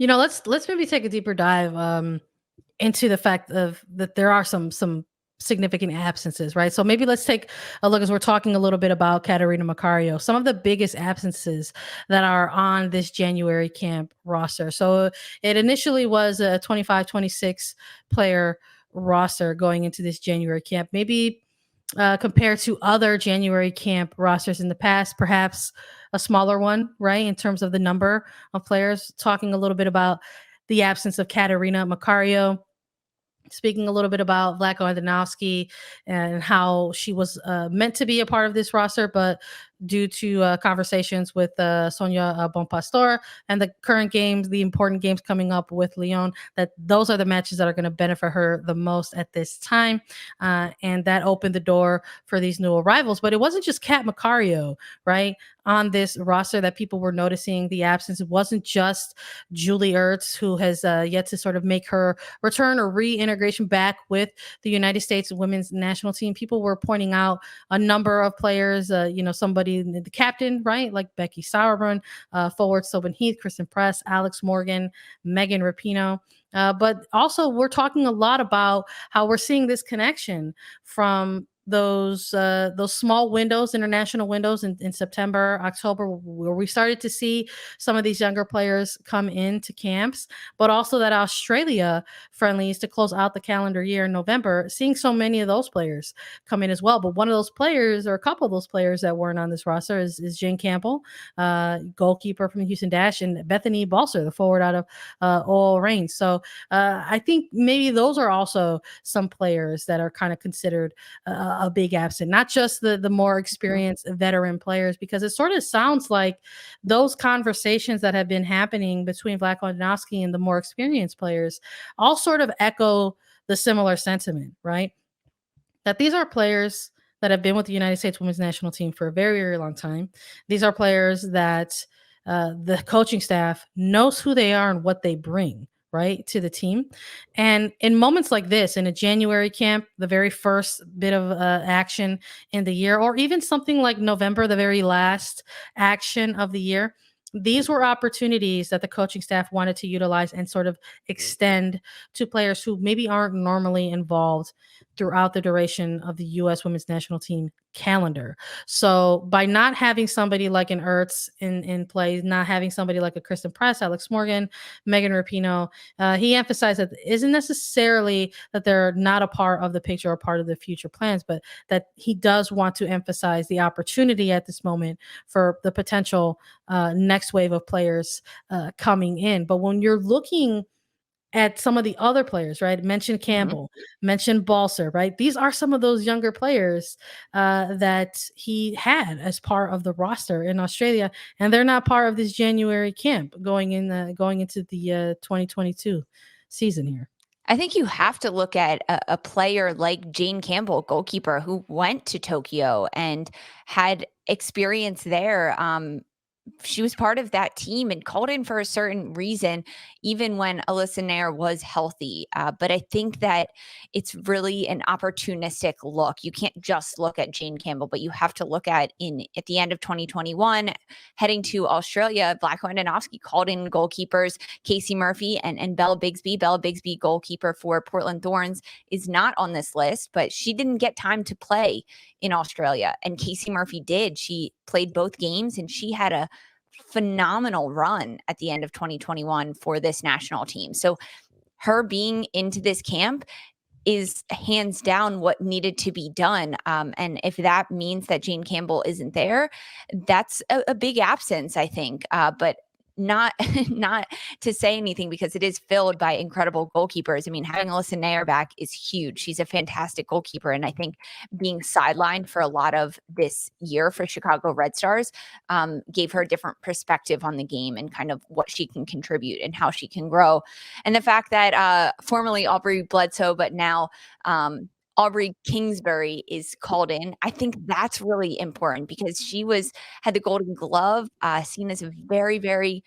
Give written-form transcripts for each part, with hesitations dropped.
Let's maybe take a deeper dive into the fact of that there are some significant absences, right? So maybe let's take a look as we're talking a little bit about Catarina Macario, some of the biggest absences that are on this January camp roster. So it initially was a 25-26 player roster going into this January camp. Maybe compared to other January camp rosters in the past, perhaps a smaller one, right? In terms of the number of players, talking a little bit about the absence of Catarina Macario, speaking a little bit about Vlatko Andonovski and how she was meant to be a part of this roster, but due to conversations with Sonia Bonpastor and the current games, the important games coming up with Lyon, that those are the matches that are going to benefit her the most at this time. And that opened the door for these new arrivals. But it wasn't just Cat Macario, right, on this roster that people were noticing the absence. It wasn't just Julie Ertz, who has yet to sort of make her return or reintegration back with the United States women's national team. People were pointing out a number of players, somebody, the captain, right, like Becky Sauerbraun, forward Sobin Heath, Christen Press, Alex Morgan, Megan Rapinoe. But also we're talking a lot about how we're seeing this connection from those small windows, international windows in September, October, where we started to see some of these younger players come into camps, but also that Australia friendlies to close out the calendar year in November, seeing so many of those players come in as well. But one of those players, or a couple of those players that weren't on this roster, is Jane Campbell, goalkeeper from the Houston Dash, and Bethany Balser, the forward out of Oil Reigns. So I think maybe those are also some players that are kind of considered a big absent, not just the more experienced veteran players, because it sort of sounds like those conversations that have been happening between Vlatko Andonovski and the more experienced players all sort of echo the similar sentiment, right? That these are players that have been with the United States women's national team for a very, very long time. These are players that the coaching staff knows who they are and what they bring, right, to the team. And in moments like this, in a January camp, the very first bit of action in the year, or even something like November, the very last action of the year, these were opportunities that the coaching staff wanted to utilize and sort of extend to players who maybe aren't normally involved throughout the duration of the U.S. women's national team calendar. So by not having somebody like an Ertz in play, not having somebody like a Christen Press, Alex Morgan, Megan Rapinoe, he emphasized that it isn't necessarily that they're not a part of the picture or part of the future plans, but that he does want to emphasize the opportunity at this moment for the potential next wave of players coming in. But when you're looking at some of the other players, right? Mention Campbell, mention Balser, right? These are some of those younger players that he had as part of the roster in Australia, and they're not part of this January camp going into the 2022 season here. I think you have to look at a player like Jane Campbell, goalkeeper, who went to Tokyo and had experience there. She was part of that team and called in for a certain reason, even when Alyssa Nair was healthy. But I think that it's really an opportunistic look. You can't just look at Jane Campbell, but you have to look at the end of 2021, heading to Australia, Vlatko Andonovski called in goalkeepers, Casey Murphy and Bella Bixby. Bella Bixby, goalkeeper for Portland Thorns, is not on this list, but she didn't get time to play in Australia. And Casey Murphy did. She played both games and she had a phenomenal run at the end of 2021 for this national team. So her being into this camp is hands down what needed to be done. And if that means that Jane Campbell isn't there, that's a big absence, I think. But not to say anything, because it is filled by incredible goalkeepers. I mean, having Alyssa Nair back is huge. She's a fantastic goalkeeper. And I think being sidelined for a lot of this year for Chicago Red Stars gave her a different perspective on the game and kind of what she can contribute and how she can grow. And the fact that formerly Aubrey Bledsoe, but now Aubrey Kingsbury is called in, I think that's really important because she had the Golden Glove, seen as a very, very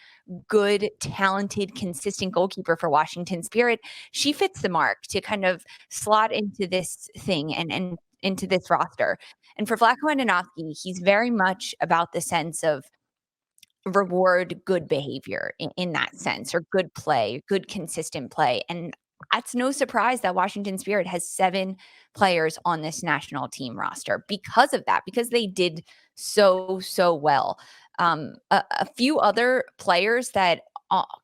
good, talented, consistent goalkeeper for Washington Spirit. She fits the mark to kind of slot into this thing and into this roster. And for Vlatko Andonovski, he's very much about the sense of reward good behavior in that sense, or good play, good consistent play. And it's no surprise that Washington Spirit has 7 players on this national team roster because of that, because they did so well. A few other players that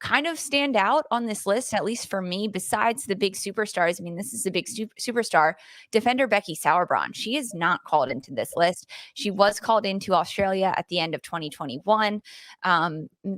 kind of stand out on this list, at least for me, besides the big superstars. I mean, this is a big superstar. Defender Becky Sauerbraun. She is not called into this list. She was called into Australia at the end of 2021.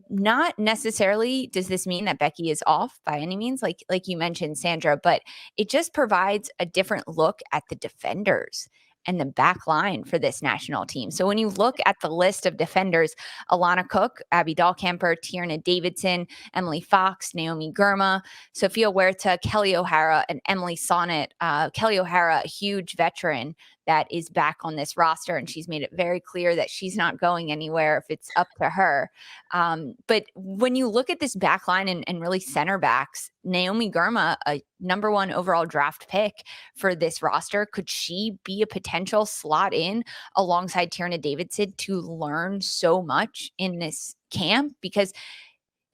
Not necessarily does this mean that Becky is off by any means, like you mentioned, Sandra, but it just provides a different look at the defenders and the back line for this national team. So when you look at the list of defenders, Alana Cook, Abby Dahlkemper, Tierna Davidson, Emily Fox, Naomi Girma, Sophia Huerta, Kelly O'Hara, and Emily Sonnet. Kelly O'Hara, a huge veteran that is back on this roster, and she's made it very clear that she's not going anywhere if it's up to her. But when you look at this back line and really center backs, Naomi Girma, a number 1 overall draft pick for this roster, could she be a potential slot in alongside Tierna Davidson to learn so much in this camp? Because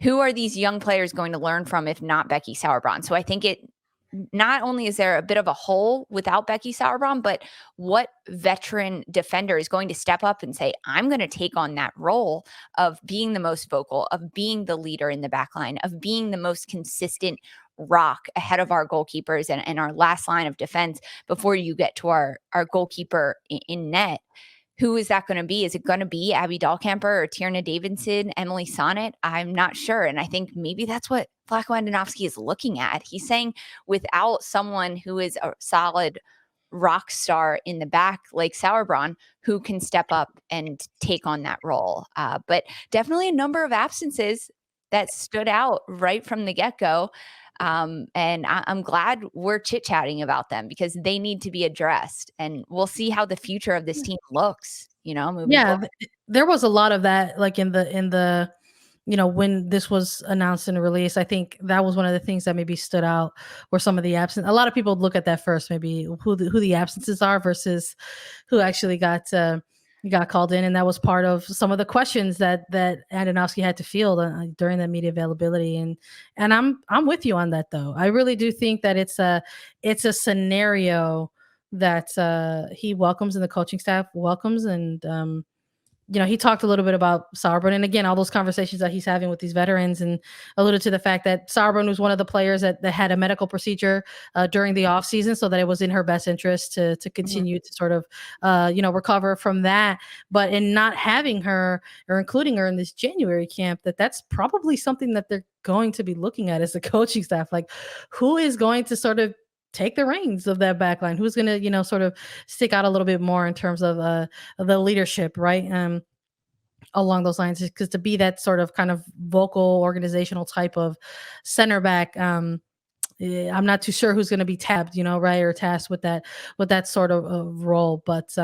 who are these young players going to learn from if not Becky Sauerbraun? So I think not only is there a bit of a hole without Becky Sauerbraun, but what veteran defender is going to step up and say, I'm going to take on that role of being the most vocal, of being the leader in the back line, of being the most consistent rock ahead of our goalkeepers and our last line of defense before you get to our goalkeeper in net. Who is that going to be? Is it going to be Abby Dahlkemper or Tierna Davidson, Emily Sonnet? I'm not sure. And I think maybe that's what Vlatko Andonovski is looking at. He's saying without someone who is a solid rock star in the back like Sauerbraun, who can step up and take on that role. But definitely a number of absences that stood out right from the get-go. And I'm glad we're chit-chatting about them because they need to be addressed. And we'll see how the future of this team looks, moving forward. There was a lot of that, like in the when this was announced and released. I think that was one of the things that maybe stood out, were some of the absence. A lot of people look at that first, maybe who the absences are versus who actually got called in, and that was part of some of the questions that Andonovski had to field during that media availability. And I'm with you on that, though. I really do think that it's a scenario that he welcomes and the coaching staff welcomes. And he talked a little bit about Sauerbraun, and again, all those conversations that he's having with these veterans, and alluded to the fact that Sauerbraun was one of the players that had a medical procedure during the off season, so that it was in her best interest to continue to sort of, recover from that. But in not having her or including her in this January camp, that's probably something that they're going to be looking at as the coaching staff. Like, who is going to sort of take the reins of that backline? Who's going to, sort of stick out a little bit more in terms of the leadership, right? Along those lines, because to be that sort of kind of vocal organizational type of center back, I'm not too sure who's going to be tabbed, right, or tasked with that sort of role. But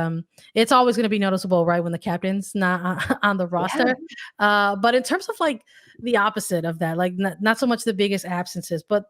it's always going to be noticeable, right, when the captain's not on the roster. Yeah. But in terms of like the opposite of that, like not so much the biggest absences, but